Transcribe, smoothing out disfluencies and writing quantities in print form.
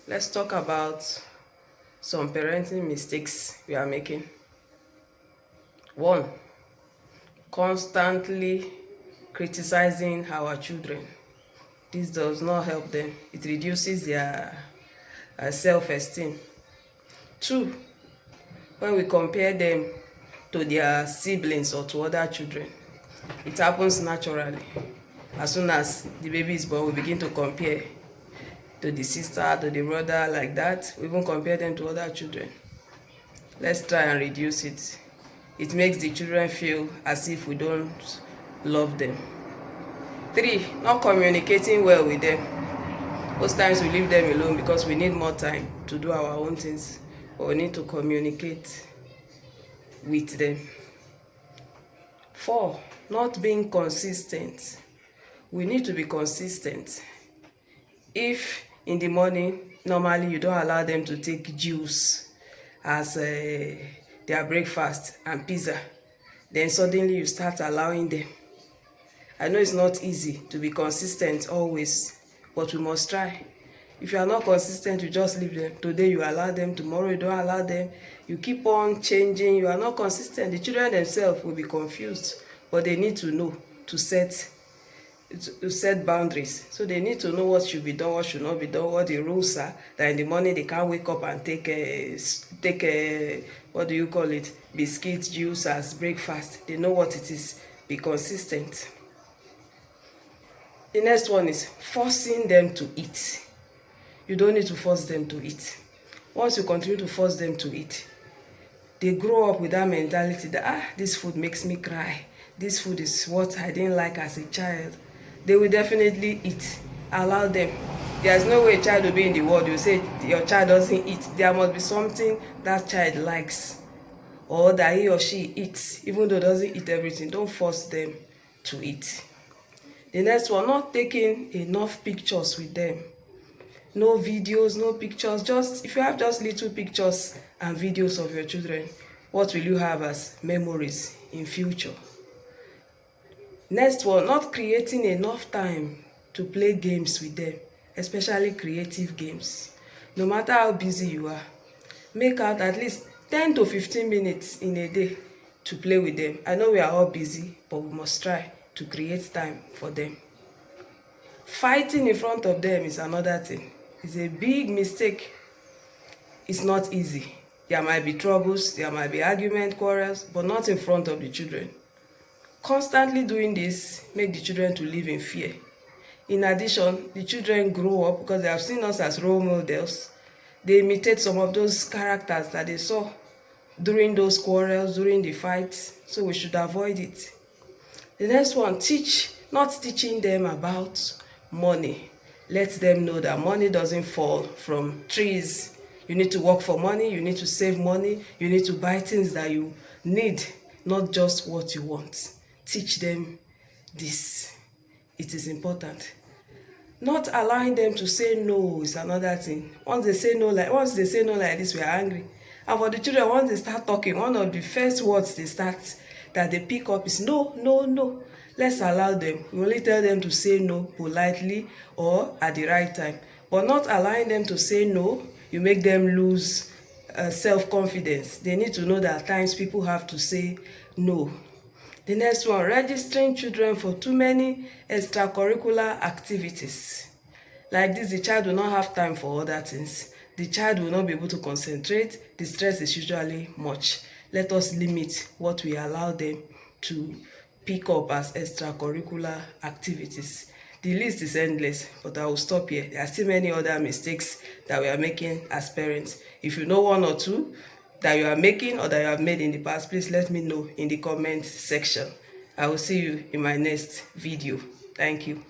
Let's talk about some parenting mistakes we are making. 1. Constantly criticizing our children. This does not help them. It reduces their self-esteem. 2. When we compare them to their siblings or to other children, it happens naturally. As soon as the baby is born, we begin to compare to the sister, to the brother, like that. We even compare them to other children. Let's try and reduce it. It makes the children feel as if we don't love them. 3. Not communicating well with them. Most times we leave them alone because we need more time to do our own things, but we need to communicate with them. 4. Not being consistent. We need to be consistent. If in the morning, normally you don't allow them to take juice as their breakfast and pizza, then suddenly you start allowing them. I know it's not easy to be consistent always, but we must try. If you are not consistent, you just leave them. Today you allow them, tomorrow you don't allow them. You keep on changing, you are not consistent. The children themselves will be confused, but they need to know to set boundaries. So they need to know what should be done, what should not be done, what the rules are, that in the morning they can't wake up and take a what do you call it, biscuit juice as breakfast. They know what it is. Be consistent. The next one is forcing them to eat. You don't need to force them to eat. Once you continue to force them to eat, they grow up with that mentality that this food makes me cry, this food is what I didn't like as a child. They will definitely eat. Allow them. There's no way a child will be in the world you say your child doesn't eat. There must be something that child likes or that he or she eats, even though doesn't eat everything. Don't force them to eat. The next one, not taking enough pictures with them. No videos, no pictures. Just if you have just little pictures and videos of your children, what will you have as memories in future? Next one, not creating enough time to play games with them, especially creative games. No matter how busy you are, make out at least 10 to 15 minutes in a day to play with them. I know we are all busy, but we must try to create time for them. Fighting in front of them is another thing. It's a big mistake. It's not easy. There might be troubles, there might be argument, quarrels, but not in front of the children. Constantly doing this make the children to live in fear. In addition, the children grow up because they have seen us as role models. They imitate some of those characters that they saw during those quarrels, during the fights, so we should avoid it. The next one, not teaching them about money. Let them know that money doesn't fall from trees. You need to work for money, you need to save money, you need to buy things that you need, not just what you want. Teach them this. It is important. Not allowing them to say no is another thing. Once they say no like this, we are angry. And for the children, once they start talking, one of the first words they pick up is no, no, no. Let's allow them. We only tell them to say no politely or at the right time. But not allowing them to say no, you make them lose self-confidence. They need to know that at times people have to say no. The next one, registering children for too many extracurricular activities. Like this, the child will not have time for other things. The child will not be able to concentrate. The stress is usually much. Let us limit what we allow them to pick up as extracurricular activities. The list is endless, but I will stop here. There are still many other mistakes that we are making as parents. If you know one or two that you are making or that you have made in the past, please let me know in the comment section. I will see you in my next video. Thank you.